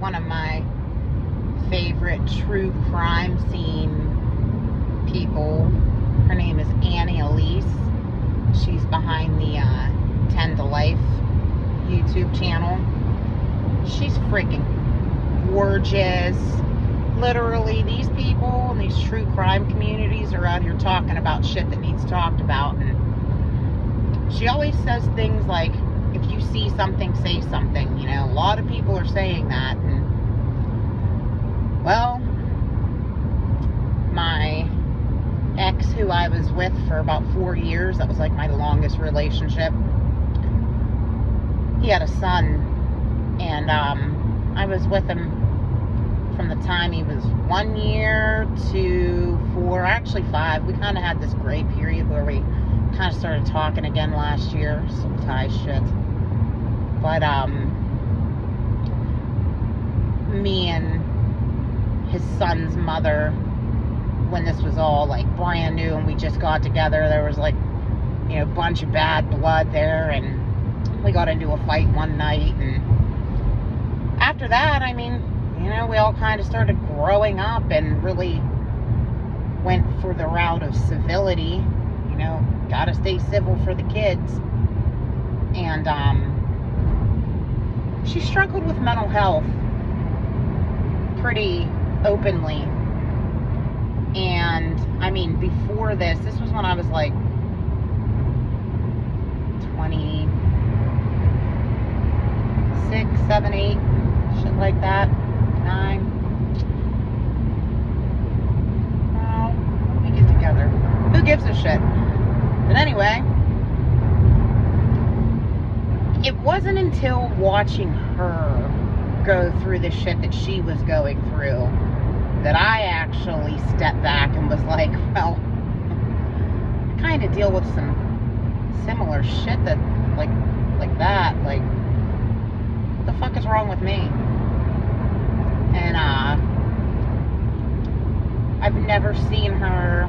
one of my favorite true crime scene people. Her name is Annie Elise. She's behind the 10 to Life YouTube channel. She's freaking gorgeous. Literally, these people in these true crime communities are out here talking about shit that needs talked about. And she always says things like, if you see something, say something. You know, a lot of people are saying that. And, well, my ex, who I was with for about 4 years, that was like my longest relationship, he had a son. And I was with him from the time he was 1 year to 4, actually 5. We kind of had this gray period where we kind of started talking again last year. Some tie shit. But me and his son's mother, when this was all like brand new and we just got together, there was like, you know, a bunch of bad blood there, and we got into a fight one night. And after that, I mean, you know, we all kind of started growing up and really went for the route of civility. You know, gotta stay civil for the kids. And she struggled with mental health pretty openly. And I mean, before this was when I was like 26, 7, 8, shit like that, 9. Well, when we get together, who gives a shit? But anyway, it wasn't until watching her go through the shit that she was going through that I actually stepped back and was like, well, I kind of deal with some similar shit that, like that. Like, what the fuck is wrong with me? And I've never seen her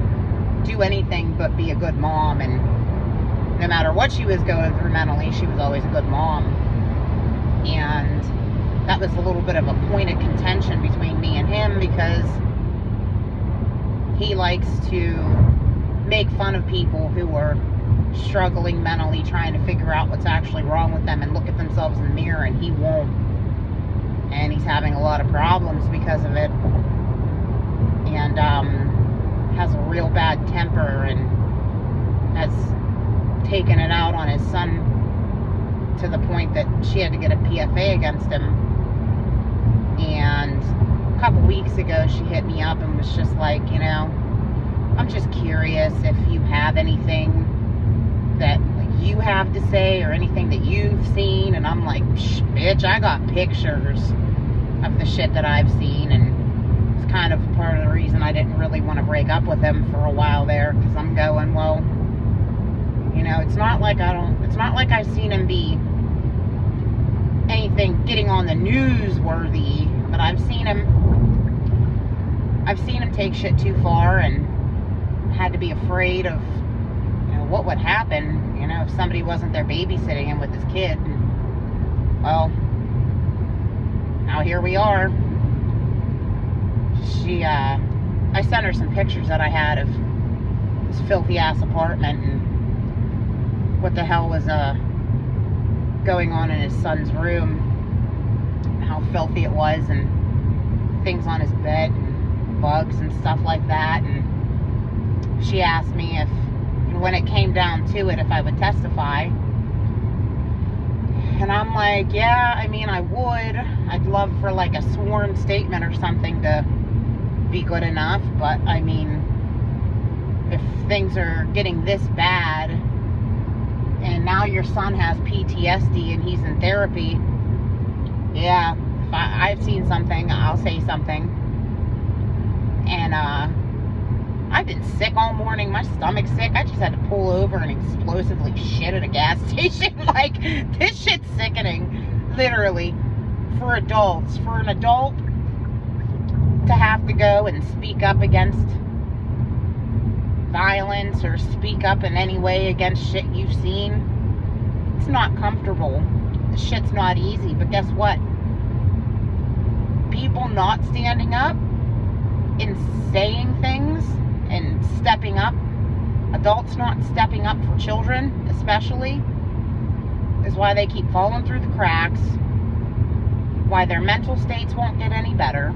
do anything but be a good mom. And no matter what she was going through mentally, she was always a good mom. And that was a little bit of a point of contention between me and him, because he likes to make fun of people who are struggling mentally, trying to figure out what's actually wrong with them and look at themselves in the mirror, and he won't. And he's having a lot of problems because of it. And has a real bad temper and has taken it out on his son to the point that she had to get a PFA against him. And a couple weeks ago, she hit me up and was just like, you know, I'm just curious if you have anything that you have to say or anything that you've seen. And I'm like, bitch, I got pictures of the shit that I've seen. And it's kind of part of the reason I didn't really want to break up with him for a while there, because I'm going, well, you know, it's not like I've seen him be anything getting on the newsworthy, but I've seen him take shit too far and had to be afraid of, you know, what would happen, you know, if somebody wasn't there babysitting him with his kid. And, well, now here we are. I sent her some pictures that I had of this filthy ass apartment and what the hell was going on in his son's room, how filthy it was, and things on his bed and bugs and stuff like that. And she asked me if, when it came down to it, if I would testify. And I'm like, yeah, I mean, I would. I'd love for like a sworn statement or something to be good enough. But I mean, if things are getting this bad, and now your son has PTSD and he's in therapy, yeah, if I've seen something, I'll say something. And I've been sick all morning. My stomach's sick. I just had to pull over and explosively shit at a gas station. Like, this shit's sickening, literally, for adults. For an adult to have to go and speak up against violence or speak up in any way against shit you've seen, it's not comfortable. The shit's not easy, but guess what? not standing up and saying things and stepping up, adults not stepping up for children especially, is why they keep falling through the cracks, why their mental states won't get any better.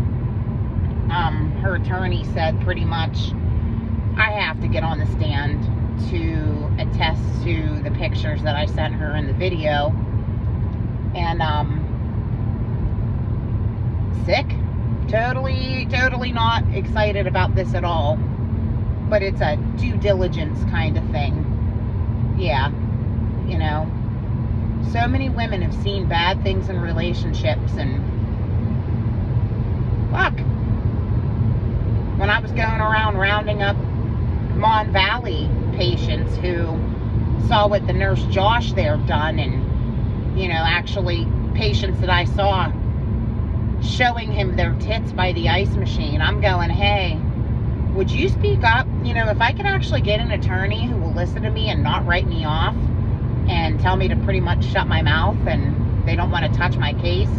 Her attorney said pretty much, I have to get on the stand to attest to the pictures that I sent her in the video. And, sick. Totally not excited about this at all. But it's a due diligence kind of thing. Yeah. You know, so many women have seen bad things in relationships, and fuck. When I was going around rounding up Mon Valley patients who saw what the nurse Josh there done, and, you know, actually patients that I saw showing him their tits by the ice machine, I'm going, hey, would you speak up? You know, if I could actually get an attorney who will listen to me and not write me off and tell me to pretty much shut my mouth and they don't want to touch my case,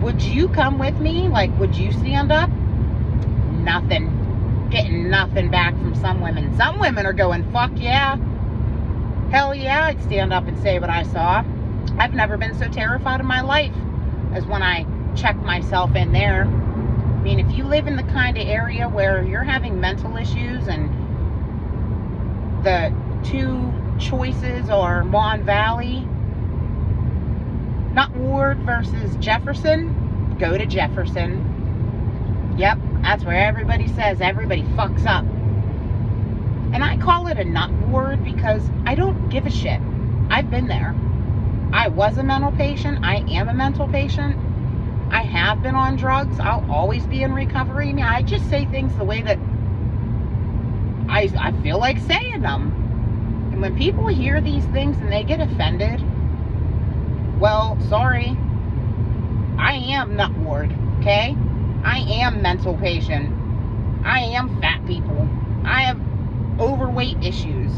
would you come with me? Like, would you stand up? Nothing. Getting nothing back from some women. Some women are going, fuck yeah. Hell yeah, I'd stand up and say what I saw. I've never been so terrified in my life as when I checked myself in there. I mean, if you live in the kind of area where you're having mental issues and the two choices are Mon Valley, not Ward versus Jefferson, go to Jefferson. Yep, that's where everybody says everybody fucks up. And I call it a nut ward because I don't give a shit. I've been there. I was a mental patient. I am a mental patient. I have been on drugs. I'll always be in recovery. I just say things the way that I feel like saying them. And when people hear these things and they get offended, well, sorry. I am nut ward, okay? I am mental patient. I am fat people. I have overweight issues.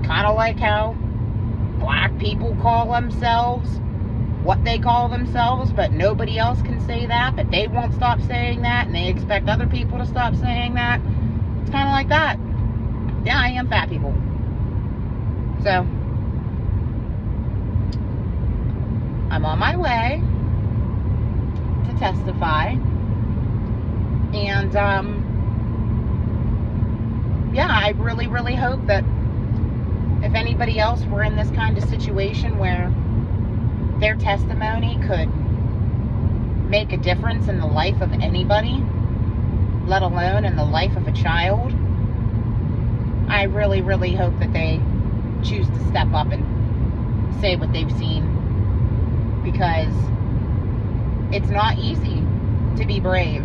Kind of like how black people call themselves what they call themselves, but nobody else can say that, but they won't stop saying that, and they expect other people to stop saying that. It's kind of like that. Yeah, I am fat people. So, I'm on my way to testify, and yeah, I really hope that if anybody else were in this kind of situation where their testimony could make a difference in the life of anybody, let alone in the life of a child, I really hope that they choose to step up and say what they've seen, because it's not easy to be brave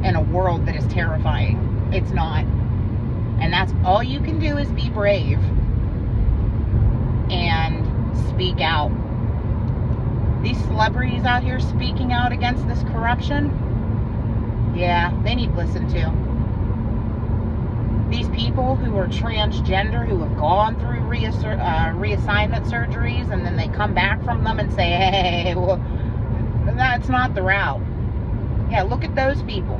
in a world that is terrifying. It's not. And that's all you can do, is be brave and speak out. These celebrities out here speaking out against this corruption, yeah, they need listened to. These people who are transgender, who have gone through reassignment surgeries, and then they come back from them and say, hey, well, that's not the route. Yeah, look at those people.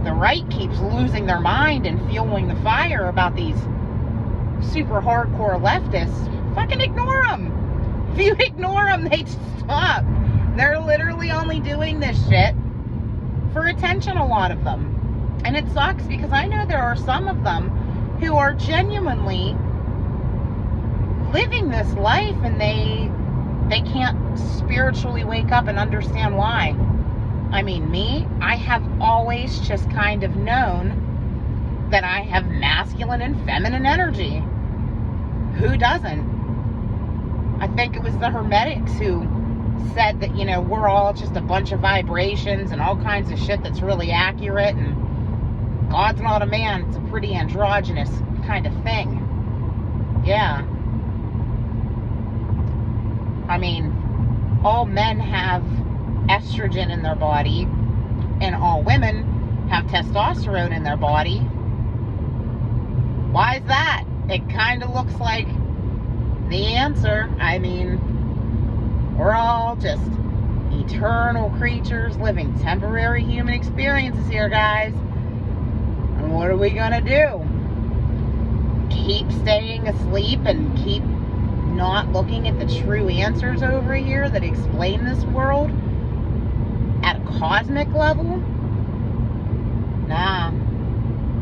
The right keeps losing their mind and fueling the fire about these super hardcore leftists. Fucking ignore them. If you ignore them, they stop. They're literally only doing this shit for attention, a lot of them. And it sucks, because I know there are some of them who are genuinely living this life, and they can't spiritually wake up and understand why. I mean, me, I have always just kind of known that I have masculine and feminine energy. Who doesn't? I think it was the Hermetics who said that, you know, we're all just a bunch of vibrations and all kinds of shit that's really accurate, and God's not a man, it's a pretty androgynous kind of thing. Yeah. I mean, all men have estrogen in their body, and all women have testosterone in their body. Why is that? It kind of looks like the answer. I mean, we're all just eternal creatures living temporary human experiences here, guys. And what are we gonna do? Keep staying asleep and keep not looking at the true answers over here that explain this world at a cosmic level? Nah,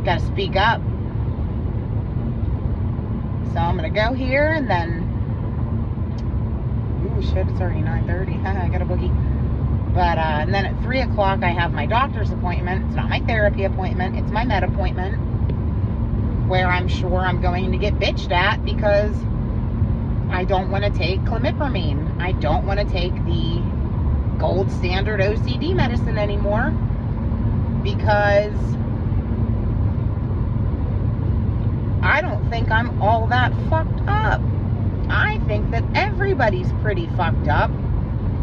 gotta speak up. So I'm gonna go here and then, ooh shit, it's already 9:30. I got a boogie. But and then at 3 o'clock I have my doctor's appointment. It's not my therapy appointment, it's my med appointment, where I'm sure I'm going to get bitched at because I don't want to take clomipramine. I don't want to take the gold standard OCD medicine anymore because I don't think I'm all that fucked up. I think that everybody's pretty fucked up.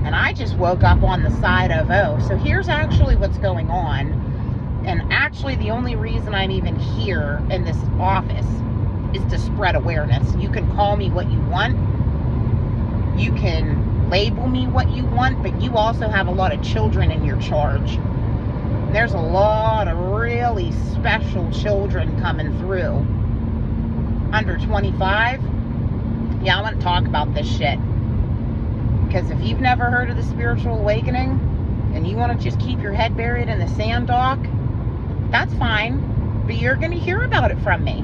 And I just woke up on the side of, oh, so here's actually what's going on. And actually the only reason I'm even here in this office is to spread awareness. You can call me what you want. You can label me what you want, but you also have a lot of children in your charge. And there's a lot of really special children coming through. Under 25. Yeah, I want to talk about this shit. Because if you've never heard of the spiritual awakening and you want to just keep your head buried in the sand, doc, that's fine. But you're going to hear about it from me.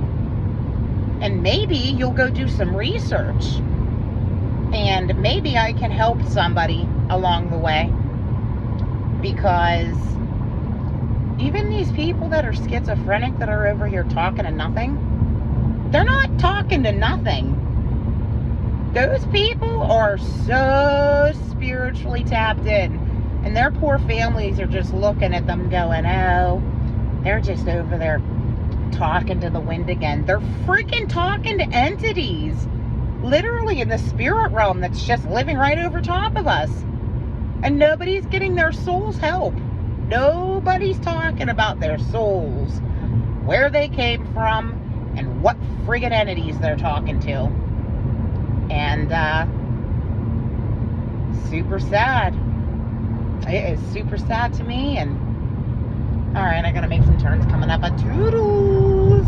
And maybe you'll go do some research. And maybe I can help somebody along the way. Because even these people that are schizophrenic that are over here talking to nothing, they're not talking to nothing. Those people are so spiritually tapped in. And their poor families are just looking at them going, oh, they're just over there talking to the wind again. They're freaking talking to entities. Literally in the spirit realm that's just living right over top of us. And nobody's getting their souls help. Nobody's talking about their souls. Where they came from. And what friggin' entities they're talking to. And, super sad. It is super sad to me. And, alright, I gotta make some turns coming up. Toodles!